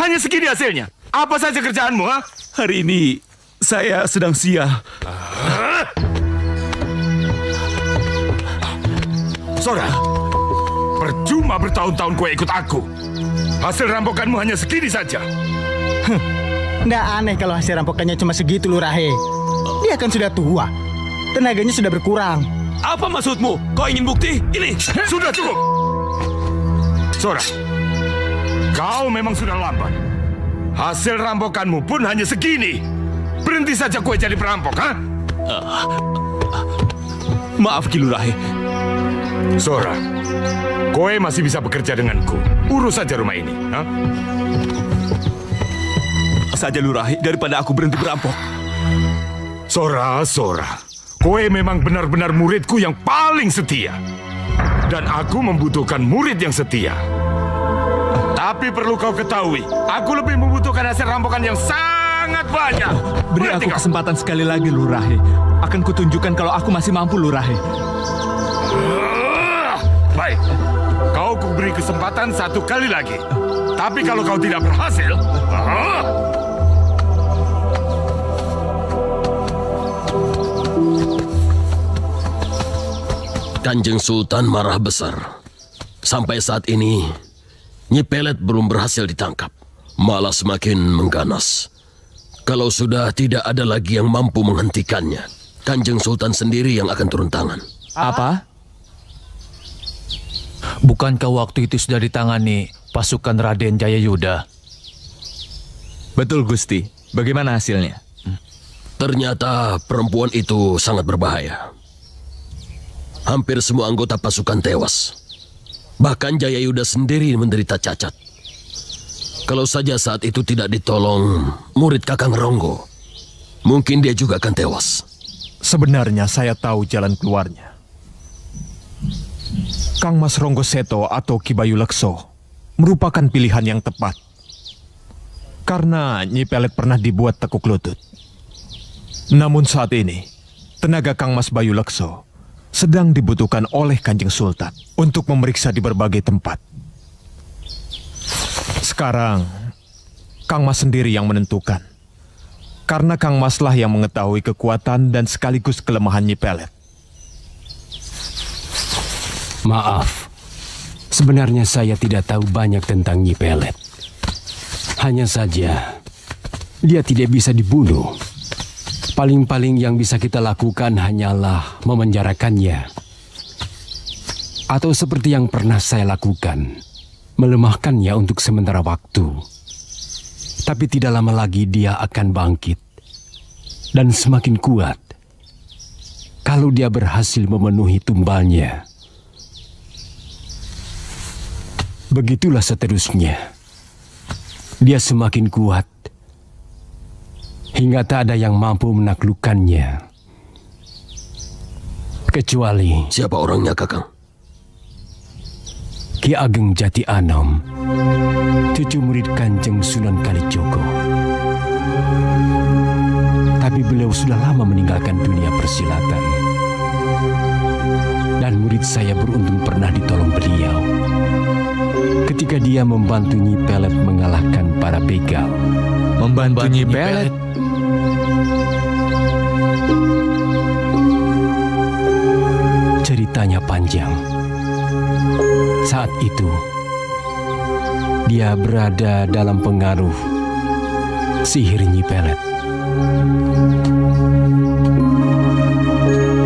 hanya segini hasilnya. Apa saja kerjaanmu, ha? Hari ini saya sedang sial. Sora, percuma bertahun-tahun kau ikut aku. Hasil rampokanmu hanya segini saja. Nggak aneh kalau hasil rampokannya cuma segitu, Lurahe. Dia kan sudah tua. Tenaganya sudah berkurang. Apa maksudmu? Kau ingin bukti? Ini. Sudah cukup. Sora, kau memang sudah lambat. Hasil rampokanmu pun hanya segini. Berhenti saja kau jadi perampok, ha? Maaf, Ki Lurahe. Sora, kowe masih bisa bekerja denganku. Urus saja rumah ini, ha? Saja Lurahe, daripada aku berhenti berampok. Sora, kowe memang benar-benar muridku yang paling setia. Dan aku membutuhkan murid yang setia. Tapi perlu kau ketahui, aku lebih membutuhkan hasil rampokan yang sangat banyak. Beri aku kesempatan sekali lagi, Lurahe. Akan kutunjukkan kalau aku masih mampu, Lurahe. Baik, kau kuberi kesempatan satu kali lagi. Tapi kalau kau tidak berhasil... Kanjeng Sultan marah besar. Sampai saat ini, Nyi Pelet belum berhasil ditangkap. Malah semakin mengganas. Kalau sudah tidak ada lagi yang mampu menghentikannya, Kanjeng Sultan sendiri yang akan turun tangan. Apa? Bukankah waktu itu sudah ditangani pasukan Raden Jayayuda? Betul, Gusti. Bagaimana hasilnya? Ternyata perempuan itu sangat berbahaya. Hampir semua anggota pasukan tewas. Bahkan Jayayuda sendiri menderita cacat. Kalau saja saat itu tidak ditolong murid Kakang Ronggo, mungkin dia juga akan tewas. Sebenarnya saya tahu jalan keluarnya. Kang Mas Ronggo Seto atau Ki Bayu Lekso merupakan pilihan yang tepat. Karena Nyi Pelet pernah dibuat tekuk lutut. Namun saat ini, tenaga Kang Mas Bayu Lekso sedang dibutuhkan oleh Kanjeng Sultan untuk memeriksa di berbagai tempat. Sekarang, Kang Mas sendiri yang menentukan. Karena Kang Mas lah yang mengetahui kekuatan dan sekaligus kelemahan Nyi Pelet. Maaf, sebenarnya saya tidak tahu banyak tentang Nyi Pelet. Hanya saja, dia tidak bisa dibunuh. Paling-paling yang bisa kita lakukan hanyalah memenjarakannya. Atau seperti yang pernah saya lakukan, melemahkannya untuk sementara waktu. Tapi tidak lama lagi dia akan bangkit. Dan semakin kuat. Kalau dia berhasil memenuhi tumbalnya. Begitulah seterusnya. Dia semakin kuat. Hingga tak ada yang mampu menaklukkannya. Kecuali... Siapa orangnya, Kakang? Ki Ageng Jati Anom, cucu murid Kanjeng Sunan Kalijogo. Tapi beliau sudah lama meninggalkan dunia persilatan. Dan murid saya beruntung pernah ditolong beliau. Ketika dia membantu Nyi Pelet mengalahkan para begal. Membantu Nyi Pelet? Ceritanya panjang. Saat itu, dia berada dalam pengaruh sihir Nyi Pelet.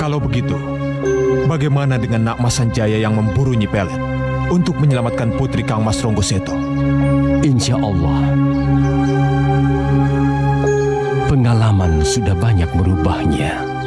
Kalau begitu, bagaimana dengan Nak Mas Sanjaya yang memburu Nyi Pelet untuk menyelamatkan putri Kang Mas Ronggo Seto? Insya Allah. Pengalaman sudah banyak merubahnya.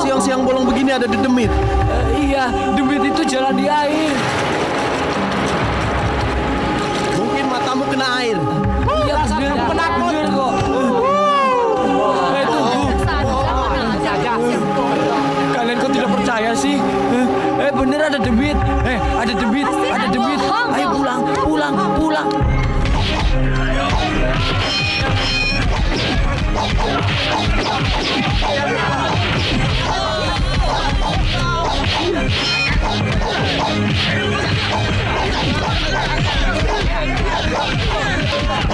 Siang-siang bolong begini ada di Demit. Iya, Demit itu jalan di air. Ada demit. Ada demit. Ada demit. Ayo pulang.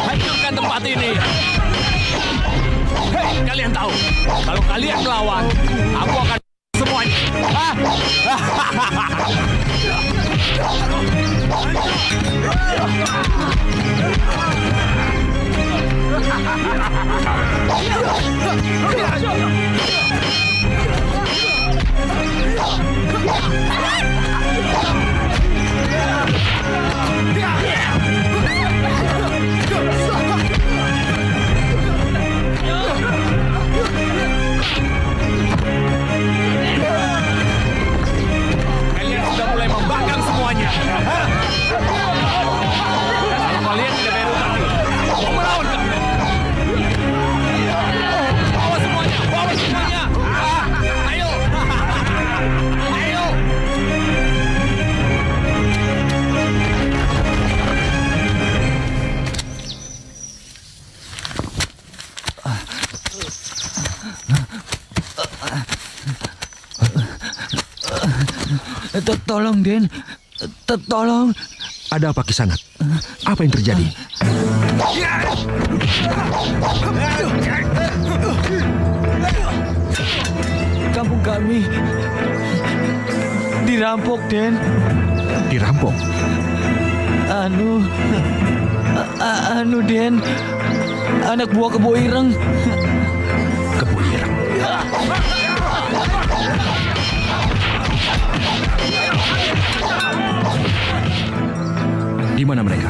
Hancurkan tempat ini. Hei, kalian tahu, kalau kalian melawan, aku akan semuanya. Kalian sudah mulai membangkang semuanya. Kalau kalian tidak bayar hutang, mau melawan kami. Bawa semuanya. Ayo. Tolong, Den. Tolong. Ada apa Kisanak? Apa yang terjadi? Kampung kami dirampok, Den. Dirampok? Anu, Den. Anak buah Kebo Ireng. Kebo Ireng? Di mana mereka?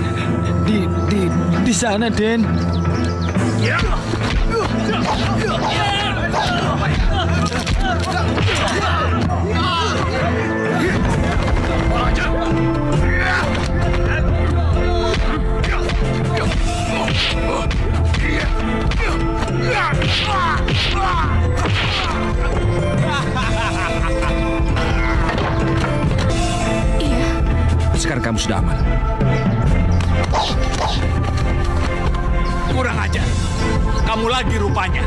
Di sana, Den. Sekarang kamu sudah aman. Kurang ajar. Kamu lagi rupanya.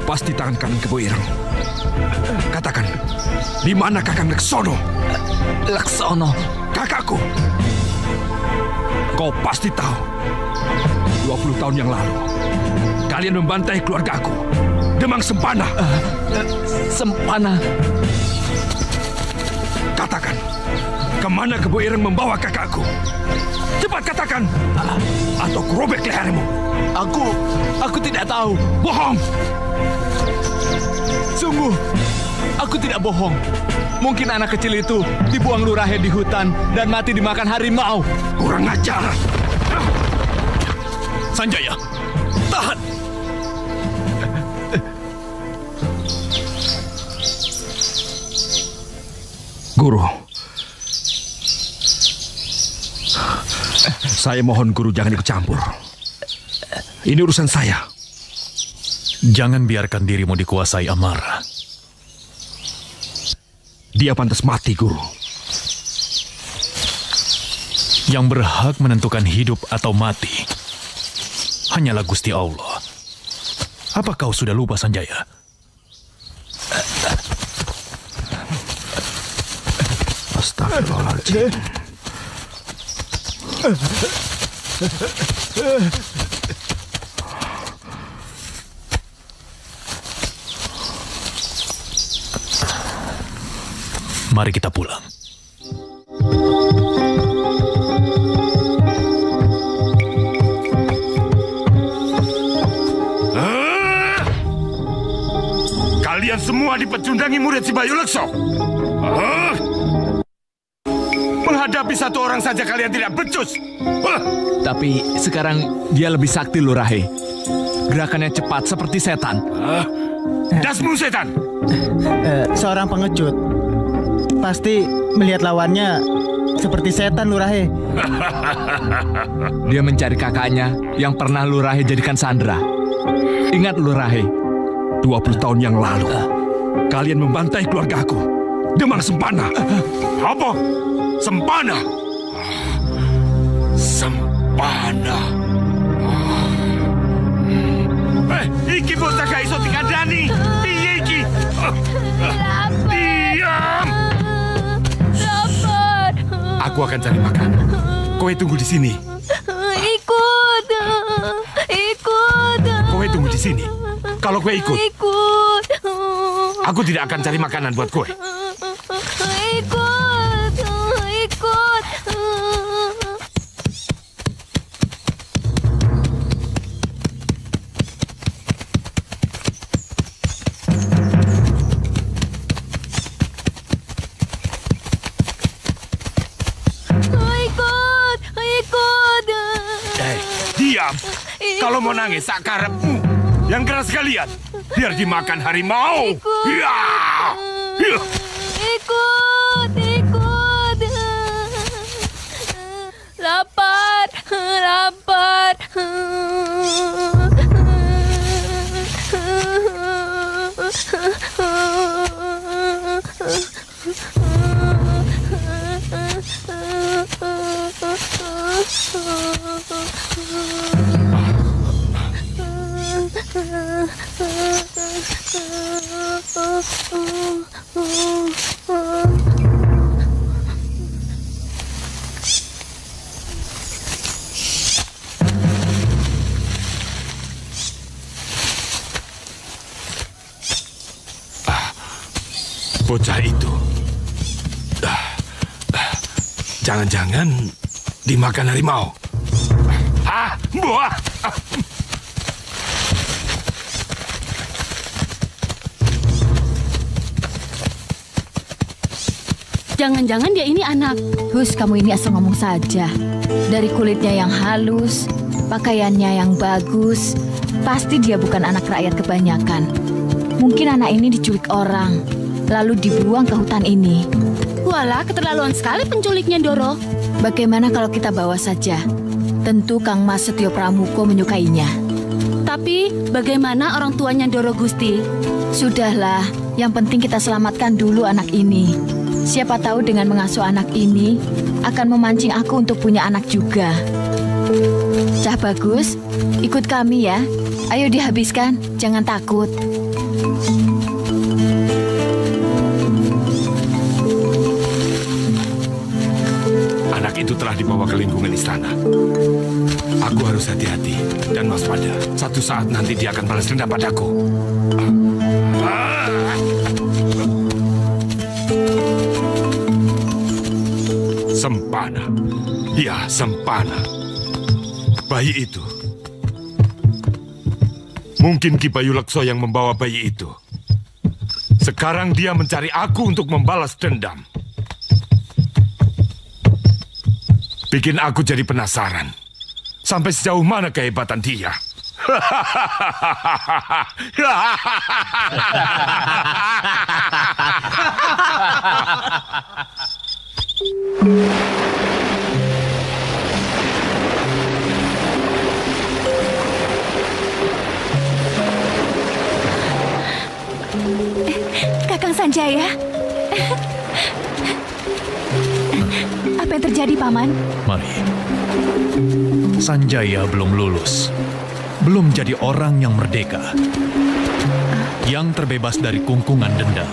Pasti tangan kanan Kebo Ireng. Katakan, di mana Kakang Laksono? Laksono? Kakakku. Kau pasti tahu. 20 tahun yang lalu, kalian membantai keluargaku. Demang Sempana. Sempana? Katakan, kemana Kebo Ireng membawa kakakku? Cepat katakan, atau kurobek lehermu. Aku tidak tahu. Bohong! Sungguh, aku tidak bohong. Mungkin anak kecil itu dibuang Lurahe di hutan dan mati dimakan harimau. Kurang ajar! Sanjaya, tahan! Guru, saya mohon Guru jangan ikut campur. Ini urusan saya. Jangan biarkan dirimu dikuasai amarah. Dia pantas mati, Guru. Yang berhak menentukan hidup atau mati hanyalah Gusti Allah. Apa kau sudah lupa, Sanjaya? Astagfirullahaladzim. Mari kita pulang. Kalian semua dipecundangi murid si Bayu Lekso. Menghadapi satu orang saja kalian tidak becus. Tapi sekarang dia lebih sakti, Lurahe. Gerakannya cepat seperti setan. Dasmu setan. Seorang pengecut pasti melihat lawannya seperti setan, Lurahe. Dia mencari kakaknya yang pernah Lurahe jadikan sandera. Ingat, Lurahe, 20 tahun yang lalu, kalian membantai keluargaku. Demang Sempana. Apa? Sempana? Sempana. Iki bocah gak iso dikandani. Piye iki? Diam! Lapar. Aku akan cari makan. Kowe tunggu di sini. Ikut. Kowe tunggu di sini. Kalau kowe ikut, Ikut. aku tidak akan cari makanan buat kowe. Ikut. Diam. Kalau mau nangis, sak karepmu. Yang keras kalian, biar dimakan harimau. Ya. Ya. Ikut. Lapar. Bocah itu. Jangan-jangan dimakan harimau. Buah. Jangan-jangan dia ini anak. Hus, kamu ini asal ngomong saja. Dari kulitnya yang halus, pakaiannya yang bagus, pasti dia bukan anak rakyat kebanyakan. Mungkin anak ini diculik orang, lalu dibuang ke hutan ini. Walah, keterlaluan sekali penculiknya, Doro. Bagaimana kalau kita bawa saja? Tentu Kang Mas Setio Pramuko menyukainya. Tapi bagaimana orang tuanya Doro Gusti? Sudahlah, yang penting kita selamatkan dulu anak ini. Siapa tahu dengan mengasuh anak ini akan memancing aku untuk punya anak juga. Cah Bagus, ikut kami ya. Ayo dihabiskan, jangan takut. Anak itu telah dibawa ke lingkungan istana. Aku harus hati-hati dan waspada. Satu saat nanti dia akan balas dendam padaku. Sempana. Ya, Sempana. Bayi itu. Mungkin Ki Bayu Lekso yang membawa bayi itu. Sekarang dia mencari aku untuk membalas dendam. Bikin aku jadi penasaran. Sampai sejauh mana kehebatan dia. Kakang Sanjaya. Apa yang terjadi, Paman? Mari. Sanjaya belum lulus. Belum jadi orang yang merdeka. Yang terbebas dari kungkungan denda.